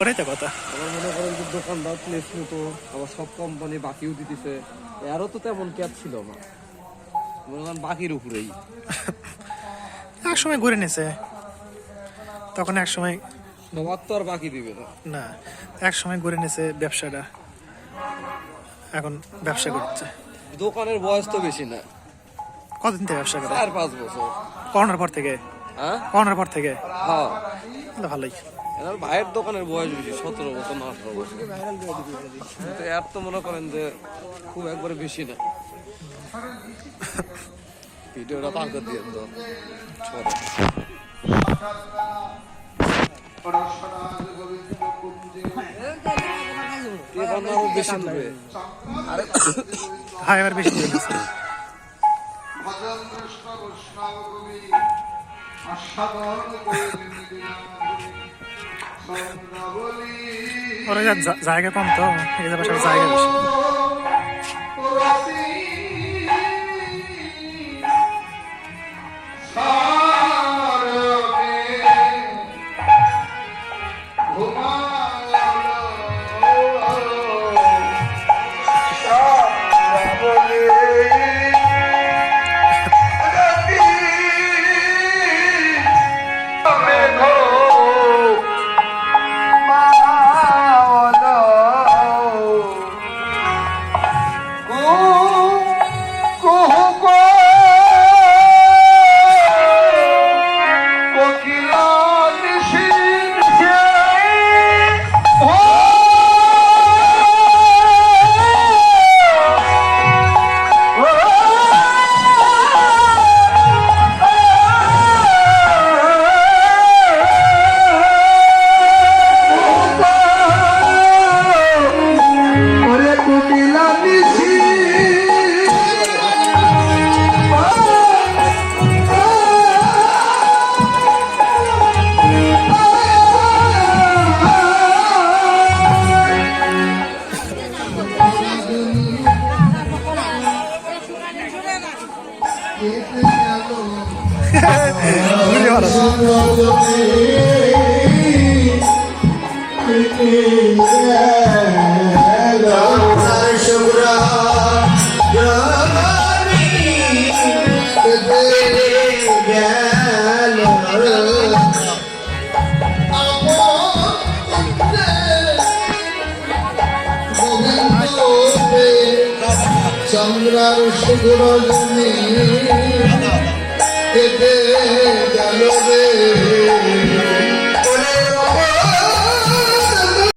ওটাই তো কথা। আবার মনে করেন যে দোকানদার প্লেস মতো, আবার সব কোম্পানি বাকিও দিতেছে, এরও তো তেমন ক্যাপ ছিল না, মনে করেন বাকির উপরেই। এক সময় ঘুরে নিছে, তখন এক সময় সবার তো আর বাকি দিবে না। না, এক সময় ঘুরে নিছে ব্যবসাটা, এখন ব্যবসা করছে। দোকানের বয়স তো বেশি না, কতদিন থেকে ব্যবসা করে? 4-5 বছর। করোনার পর থেকে? হ্যাঁ করোনার পর থেকে? হ্যাঁ, ভালোই। এনার ভাইয়ের দোকানের বয়স বেশি, 17 বছর না 18 বছর। কিন্তু এর তো মনে করেন যে খুব একবারে বেশি না। ভিডিওটা পার করে দিয়ে তো বেশি দূরে। হ্যাঁ, এবার বেশি দূরে গেছে। ওরা জায়গা কম তো, এদের বাসার জায়গা বেশি। চন্দ্রার শুভ্র জমি কেটে গেল।